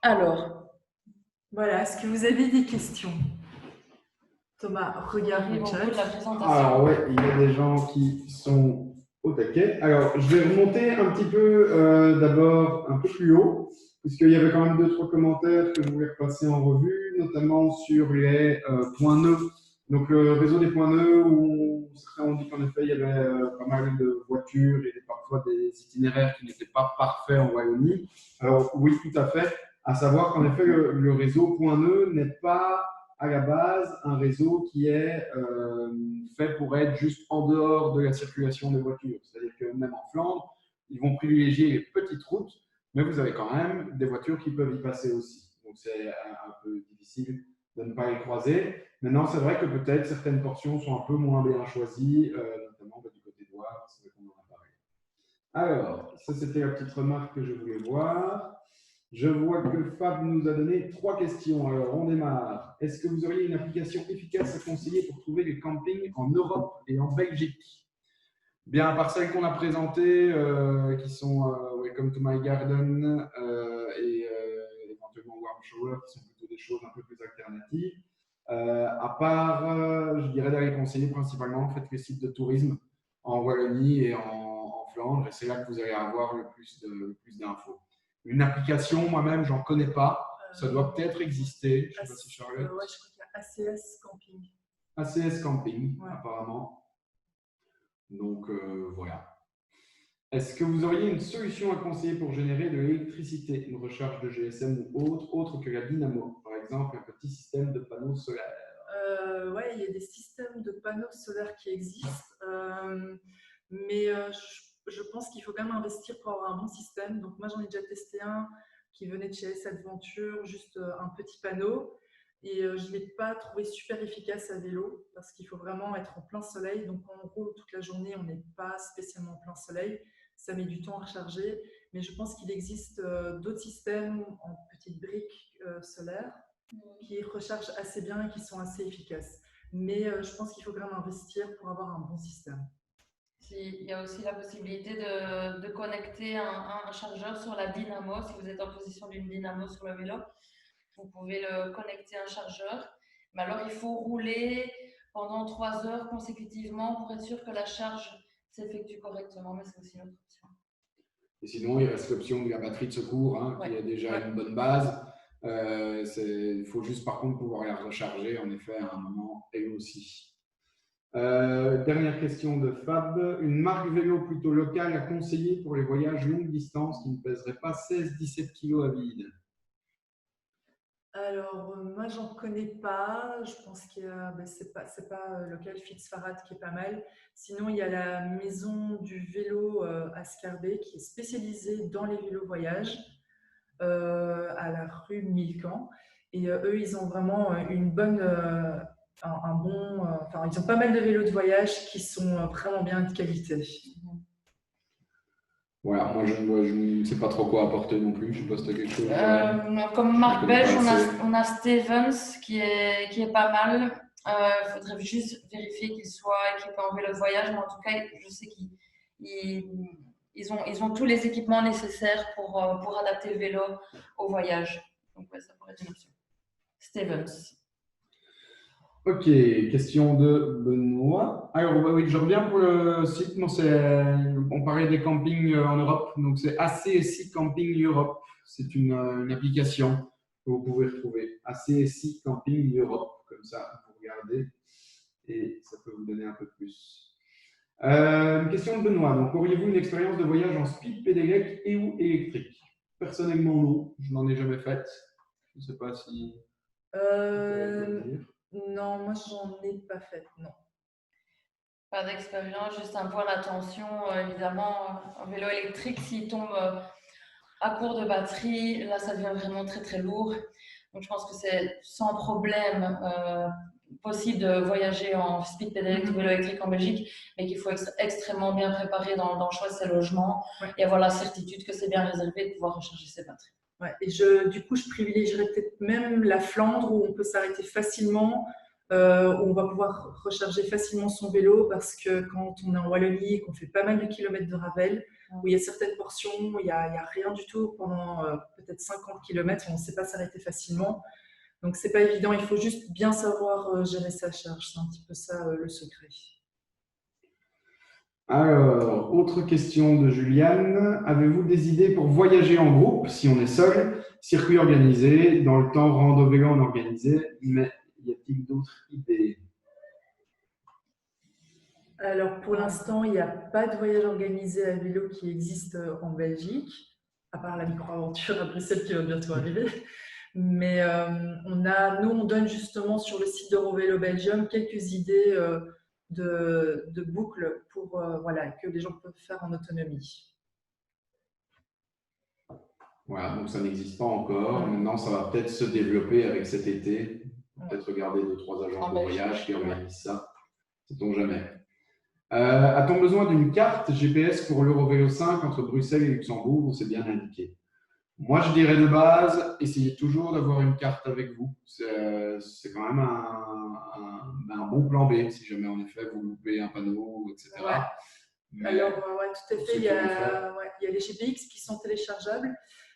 Alors, voilà, est-ce que vous avez des questions? Thomas, regarde le chat. Ah ouais, il y a des gens qui sont au taquet. Alors, je vais remonter un petit peu d'abord un peu plus haut, puisqu'il y avait quand même 2-3 commentaires que je voulais repasser en revue, notamment sur les points nœuds. Donc, le réseau des points nœuds, où certains ont dit qu'en effet, il y avait pas mal de voitures et parfois des itinéraires qui n'étaient pas parfaits en Wallonie. Alors, oui, tout à fait. À savoir qu'en effet, le réseau point nœud n'est pas à la base un réseau qui est fait pour être juste en dehors de la circulation des voitures. C'est-à-dire que même en Flandre, ils vont privilégier les petites routes, mais vous avez quand même des voitures qui peuvent y passer aussi. Donc c'est un peu difficile de ne pas les croiser. Maintenant, c'est vrai que peut-être certaines portions sont un peu moins bien choisies, notamment du côté de Loire, c'est vrai qu'on en a parlé. Alors, ça c'était la petite remarque que je voulais voir. Je vois que Fab nous a donné 3 questions. Alors, on démarre. Est-ce que vous auriez une application efficace à conseiller pour trouver les campings en Europe et en Belgique? Bien, à part celles qu'on a présentées, qui sont Welcome to My Garden et éventuellement Warm Shower, qui sont plutôt des choses un peu plus alternatives. À part, je dirais d'aller conseiller principalement faites les sites de tourisme en Wallonie et en Flandre, et c'est là que vous allez avoir le plus d'infos. Une application, moi-même, j'en connais pas. Ça doit peut-être exister. Je ne sais pas si Charlotte. Ouais, je crois qu'il y a ACS Camping. ACS Camping, ouais. Apparemment. Donc, voilà. Est-ce que vous auriez une solution à conseiller pour générer de l'électricité, une recharge de GSM ou autre que la dynamo? Par exemple, un petit système de panneaux solaires. Oui, il y a des systèmes de panneaux solaires qui existent, mais je pense qu'il faut quand même investir pour avoir un bon système. Donc moi, j'en ai déjà testé un qui venait de chez S Adventure, juste un petit panneau, et je ne l'ai pas trouvé super efficace à vélo parce qu'il faut vraiment être en plein soleil. Donc quand on roule toute la journée, on n'est pas spécialement en plein soleil. Ça met du temps à recharger, mais je pense qu'il existe d'autres systèmes en petites briques solaires qui rechargent assez bien et qui sont assez efficaces. Mais je pense qu'il faut quand même investir pour avoir un bon système. Il y a aussi la possibilité de connecter un chargeur sur la dynamo. Si vous êtes en position d'une dynamo sur le vélo, vous pouvez le connecter à un chargeur. Mais alors, il faut rouler pendant 3 heures consécutivement pour être sûr que la charge s'effectue correctement. Mais c'est aussi une autre option. Et sinon, il reste l'option de la batterie de secours, hein, qui a déjà une bonne base. Il faut juste par contre pouvoir la recharger, en effet, à un moment, elle aussi. Dernière question de Fab. Une marque vélo plutôt locale à conseiller pour les voyages longue distance qui ne pèserait pas 16-17 kg à vide? Alors, moi, j'en connais pas. Je pense qu'il y a, c'est pas local Fitzfarad qui est pas mal. Sinon, il y a la maison du vélo à Scarbeck qui est spécialisée dans les vélos voyages à la rue Milcan. Et eux, ils ont vraiment une bonne, un bon, enfin, ils ont pas mal de vélos de voyage qui sont vraiment bien de qualité. Voilà, moi je ne sais pas trop quoi apporter non plus. Je sais pas si tu as quelque chose. Comme marque belge, on a Stevens qui est pas mal. Il faudrait juste vérifier qu'il soit équipé en vélo de voyage, mais en tout cas, je sais qu'ils ont tous les équipements nécessaires pour adapter le vélo au voyage. Donc, ouais, ça pourrait être une option. Stevens. Ok, question de Benoît. Alors, oui, je reviens pour le site. Non, on parlait des campings en Europe. Donc, c'est ACSI Camping Europe. C'est une application que vous pouvez retrouver. ACSI Camping Europe. Comme ça, vous regardez et ça peut vous donner un peu plus. Question de Benoît. Donc, auriez-vous une expérience de voyage en speed pédélec et ou électrique? Personnellement, non. Je n'en ai jamais fait. Je ne sais pas si. Non, moi, j'en ai pas fait, non. Pas d'expérience, juste un point d'attention. Évidemment, un vélo électrique, s'il tombe à court de batterie, là, ça devient vraiment très, très lourd. Donc, je pense que c'est sans problème possible de voyager en speed pédalec ou vélo électrique en Belgique, mais qu'il faut être extrêmement bien préparé dans le choix de ses logements et avoir la certitude que c'est bien réservé de pouvoir recharger ses batteries. Ouais, et du coup, je privilégierais peut-être même la Flandre où on peut s'arrêter facilement, où on va pouvoir recharger facilement son vélo parce que quand on est en Wallonie et qu'on fait pas mal de kilomètres de Ravel, où il y a certaines portions où il n'y a rien du tout pendant peut-être 50 km, on ne sait pas s'arrêter facilement. Donc, c'est pas évident, il faut juste bien savoir gérer sa charge. C'est un petit peu ça le secret. Alors, autre question de Juliane. Avez-vous des idées pour voyager en groupe, si on est seul, circuit organisé, dans le temps, rando vélo en organisé, mais y a-t-il d'autres idées? Alors, pour l'instant, il n'y a pas de voyage organisé à vélo qui existe en Belgique, à part la micro-aventure à Bruxelles qui va bientôt arriver. Mais nous, on donne justement sur le site d'Eurovélo Belgium quelques idées de boucles pour, voilà, que les gens peuvent faire en autonomie. Voilà, donc ça n'existe pas encore. Maintenant, ça va peut-être se développer avec cet été. Peut-être regarder 2-3 agences de voyage qui organisent ça. Sait-on jamais. A-t-on besoin d'une carte GPS pour l'Eurovélo 5 entre Bruxelles et Luxembourg ou c'est bien indiqué? Moi, je dirais de base, essayez toujours d'avoir une carte avec vous. C'est quand même un bon plan B si jamais en effet vous loupez un panneau, etc. Ouais. Alors, ouais, tout à fait. Il y a les GPX qui sont téléchargeables.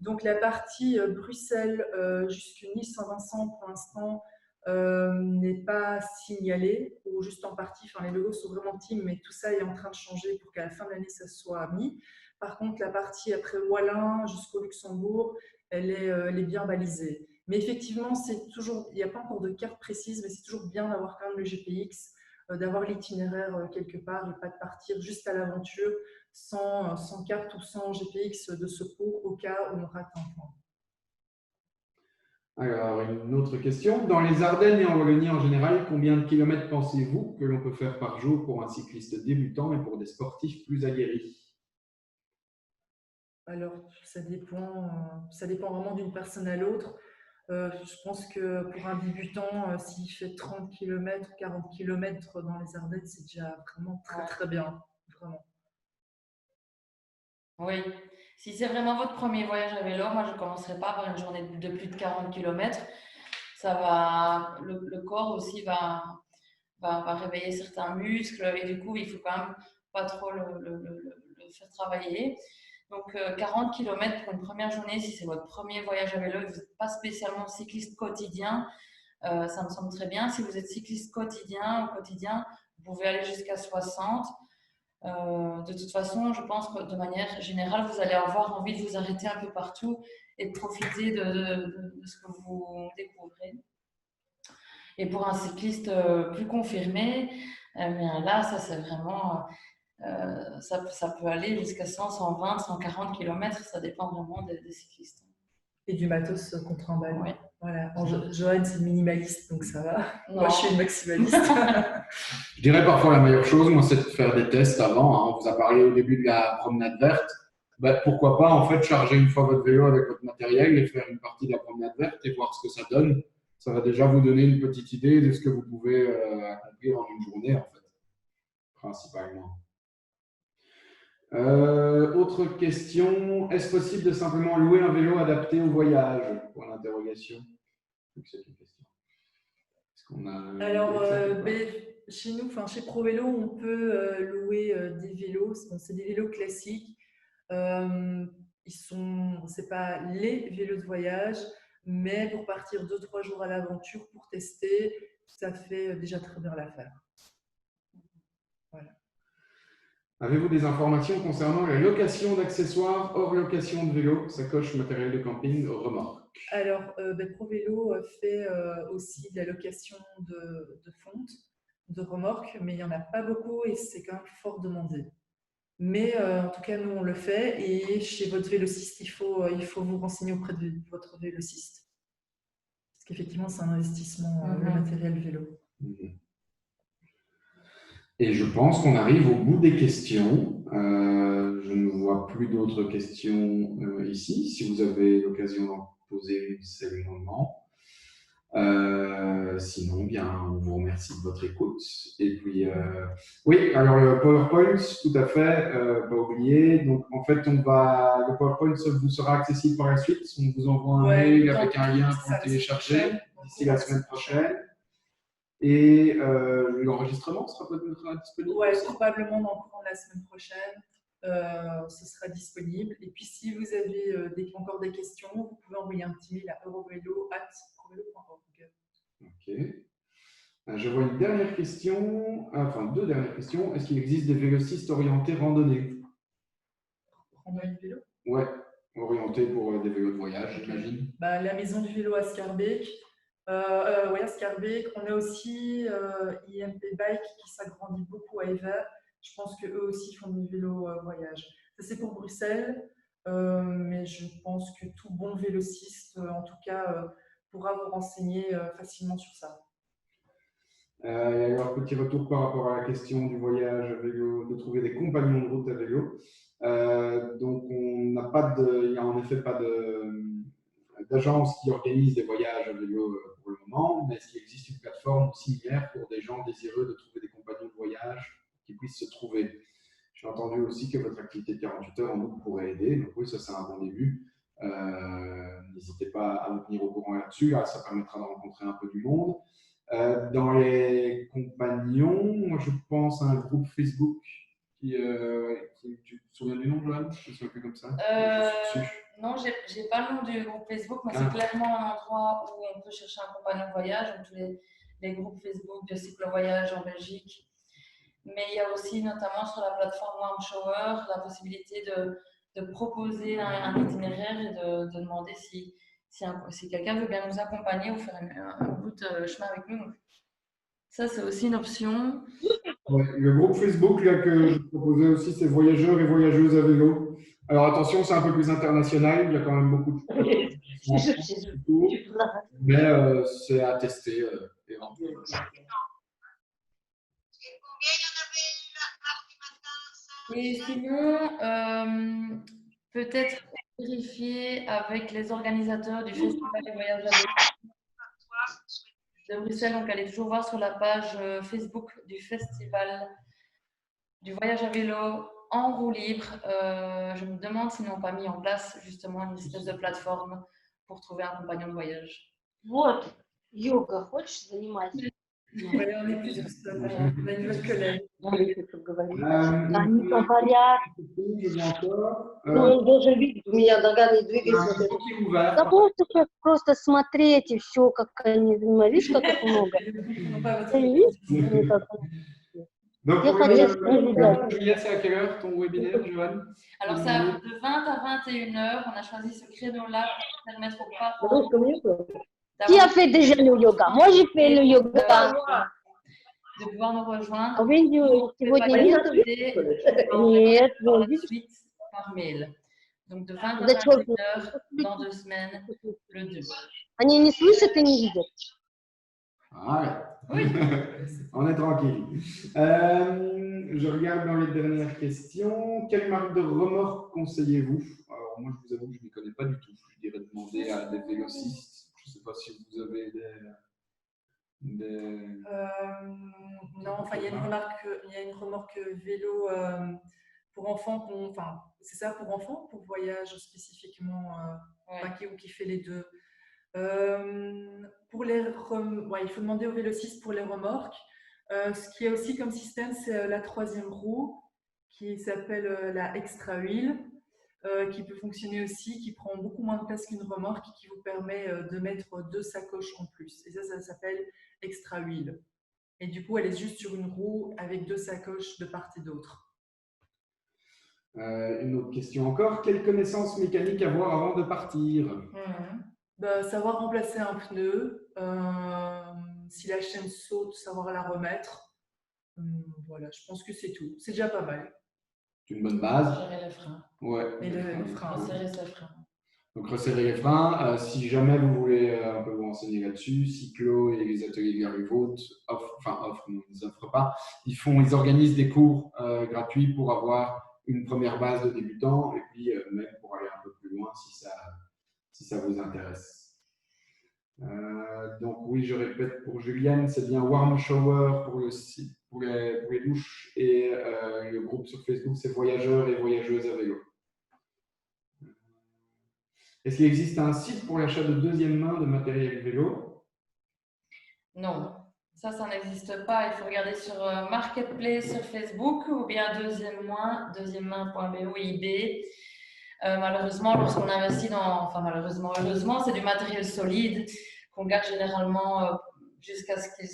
Donc, la partie Bruxelles jusqu'à Nice-Saint-Vincent, pour l'instant, n'est pas signalée, ou juste en partie. Enfin, les logos sont vraiment petits, mais tout ça est en train de changer pour qu'à la fin de l'année, ça soit mis. Par contre, la partie après Wallin jusqu'au Luxembourg, elle est bien balisée. Mais effectivement, il n'y a pas encore de carte précise, mais c'est toujours bien d'avoir quand même le GPX, d'avoir l'itinéraire quelque part et pas de partir juste à l'aventure sans carte ou sans GPX de secours au cas où on rate un point. Alors, une autre question. Dans les Ardennes et en Wallonie en général, combien de kilomètres pensez-vous que l'on peut faire par jour pour un cycliste débutant et pour des sportifs plus aguerris? Alors, ça dépend vraiment d'une personne à l'autre. Je pense que pour un débutant, s'il fait 30 km, 40 km dans les Ardennes, c'est déjà vraiment très très bien. Vraiment. Oui, si c'est vraiment votre premier voyage à vélo, moi je ne commencerai pas par une journée de plus de 40 km. Ça va, le corps aussi va réveiller certains muscles et du coup, il faut quand même pas trop le faire travailler. Donc, 40 km pour une première journée, si c'est votre premier voyage à vélo et que vous n'êtes pas spécialement cycliste quotidien, ça me semble très bien. Si vous êtes cycliste quotidien, vous pouvez aller jusqu'à 60. De toute façon, je pense que de manière générale, vous allez avoir envie de vous arrêter un peu partout et de profiter de ce que vous découvrez. Et pour un cycliste plus confirmé, là, ça c'est vraiment, ça peut aller jusqu'à 100, 120, 140 km, ça dépend vraiment des cyclistes. Et du matos qu'on trimballe. Oui. Voilà. Joanne, c'est minimaliste, donc ça va. Non. Moi, je suis une maximaliste. Je dirais parfois la meilleure chose, moi, c'est de faire des tests avant. Hein. On vous a parlé au début de la promenade verte. Ben, pourquoi pas, en fait, charger une fois votre vélo avec votre matériel et faire une partie de la promenade verte et voir ce que ça donne. Ça va déjà vous donner une petite idée de ce que vous pouvez accomplir en une journée, en fait, principalement. Autre question, est-ce possible de simplement louer un vélo adapté au voyage? Pour l'interrogation. C'est une question. Alors, chez nous, chez ProVélo, on peut louer des vélos. C'est des vélos classiques. C'est pas les vélos de voyage, mais pour partir 2-3 jours à l'aventure pour tester, ça fait déjà très bien l'affaire. Voilà. Avez-vous des informations concernant la location d'accessoires hors location de vélo, sacoche, matériel de camping, remorque? Alors, ProVélo fait aussi de la location de fonte, de remorque, mais il n'y en a pas beaucoup et c'est quand même fort demandé. Mais en tout cas, nous, on le fait. Et chez votre vélociste, il faut vous renseigner auprès de votre vélociste. Parce qu'effectivement, c'est un investissement, le matériel vélo. Et je pense qu'on arrive au bout des questions. Je ne vois plus d'autres questions ici. Si vous avez l'occasion d'en poser une, c'est le moment. Sinon, bien, on vous remercie de votre écoute. Et puis, oui, alors le PowerPoint, tout à fait, pas oublié. Donc, en fait, le PowerPoint vous sera accessible par la suite. On vous envoie un mail avec un lien pour le télécharger d'ici la semaine prochaine. Et l'enregistrement sera peut-être disponible? Oui, probablement dans le courant de la semaine prochaine. ce sera disponible. Et puis, si vous avez encore des questions, vous pouvez envoyer un petit mail à eurovelo@provelo.org. Ok. Je vois une dernière question, enfin deux dernières questions. Est-ce qu'il existe des vélocistes orientés randonnée? Randonnée de vélo? Ouais, orientés pour des vélos de voyage, j'imagine. Bah, la maison du vélo à Scarbeck. Oui, à Scarbeck. On a aussi IMP Bike qui s'agrandit beaucoup à Ever. Je pense qu'eux aussi font des vélos voyage. Ça, c'est pour Bruxelles. Mais je pense que tout bon vélociste, en tout cas, pourra vous renseigner facilement sur ça. Et alors, petit retour par rapport à la question du voyage à vélo, de trouver des compagnons de route à vélo. Donc, on n'a pas de, il n'y a en effet pas d'agence qui organise des voyages à vélo pour le moment, mais est-ce qu'il existe une plateforme similaire pour des gens désireux de trouver des compagnons de voyage qui puissent se trouver? J'ai entendu aussi que votre activité de 48 heures en août pourrait aider, donc oui, ça c'est un bon début. N'hésitez pas à nous tenir au courant là-dessus, là, ça permettra de rencontrer un peu du monde. Dans les compagnons, moi je pense à un groupe Facebook tu te souviens du nom, Joanne? Je me souviens plus comme ça. Non, j'ai pas le nom du groupe Facebook, mais c'est clairement un endroit où on peut chercher un compagnon de voyage, donc tous les groupes Facebook de cycle voyage en Belgique. Mais il y a aussi, notamment sur la plateforme Warm Shower, la possibilité de proposer un itinéraire et de demander si quelqu'un veut bien nous accompagner ou faire un bout de chemin avec nous. Ça, c'est aussi une option. Ouais, le groupe Facebook là, que je proposais aussi, c'est Voyageurs et Voyageuses à vélo. Alors attention, c'est un peu plus international, il y a quand même beaucoup de mais c'est à tester éventuellement. Et sinon, peut-être vérifier avec les organisateurs du Festival des voyages à vélo de Bruxelles. Donc, allez toujours voir sur la page Facebook du Festival du voyage à vélo en roue libre. Je me demande s'ils n'ont pas mis en place justement une espèce de plateforme pour trouver un compagnon de voyage. Вот, йога, хочешь заниматься? On est plus tout seul, on a une nouvelle collègue. Они говорят, он должен видеть, у меня нога не двигается. Да просто смотреть и все, как они занимаются. Видишь, как их много? Donc, Julia, c'est à quelle heure ton webinaire, Joanne? Alors, c'est de 20 à 21h. On a choisi ce créneau-là pour permettre aux parents. Qui a fait déjà le yoga? Moi, j'ai fait le yoga. De pouvoir nous rejoindre. А видео сегодня нет? Нет, вон, видишь? Par mail. Donc, de 20 à 21h dans 2 semaines, le 2. Они не слышат и не видят. Ah, oui. On est tranquille. Je regarde dans les dernières questions. Quelle marque de remorque conseillez-vous? Alors, moi, je vous avoue que je ne m'y connais pas du tout. Je dirais demander à des vélocistes. Je ne sais pas si vous avez non, enfin, il y a une remorque vélo pour enfants. Enfin, c'est ça pour enfants, pour voyage spécifiquement, ou qui fait les deux. Pour il faut demander aux vélocistes pour les remorques. Ce qui est aussi comme système, c'est la troisième roue qui s'appelle la Extra Wheel, qui peut fonctionner aussi, qui prend beaucoup moins de place qu'une remorque, qui vous permet de mettre 2 sacoches en plus. Et ça s'appelle Extra Wheel. Et du coup, elle est juste sur une roue avec 2 sacoches de part et d'autre. Une autre question encore. Quelles connaissances mécaniques avoir avant de partir? Savoir remplacer un pneu. Si la chaîne saute, savoir la remettre. Voilà, je pense que c'est tout. C'est déjà pas mal. C'est une bonne base. Resserrer les freins. Ouais. Et le frein. Resserrer ses freins. Donc, resserrer les freins. Si jamais vous voulez un peu vous renseigner là-dessus, Cyclo et les ateliers Garivault ils n'offrent pas. Ils organisent des cours gratuits pour avoir une première base de débutant et puis même pour aller un peu plus loin si ça vous intéresse. Donc oui, je répète pour Juliane, c'est bien Warm Shower pour le site, pour les douches et le groupe sur Facebook, c'est Voyageurs et Voyageuses à vélo. Est-ce qu'il existe un site pour l'achat de deuxième main de matériel vélo? Non. Ça n'existe pas. Il faut regarder sur Marketplace sur Facebook ou bien deuxième-main.be. Malheureusement, lorsqu'on investit heureusement, c'est du matériel solide qu'on garde généralement jusqu'à ce qu'il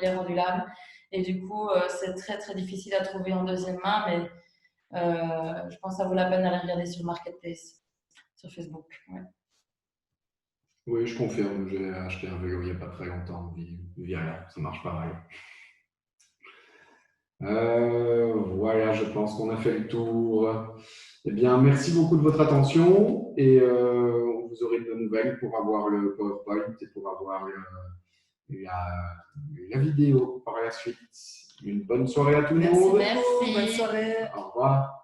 ait rendu l'âme. Et du coup, c'est très très difficile à trouver en deuxième main, mais je pense que ça vaut la peine d'aller regarder sur Marketplace, sur Facebook. Ouais. Oui, je confirme. J'ai acheté un vélo il n'y a pas très longtemps, Via, ça marche pareil. Voilà, je pense qu'on a fait le tour. Eh bien, merci beaucoup de votre attention et vous aurez de nouvelles pour avoir le PowerPoint et pour avoir la vidéo par la suite. Une bonne soirée à tout le monde. Merci. Bonne soirée. Au revoir.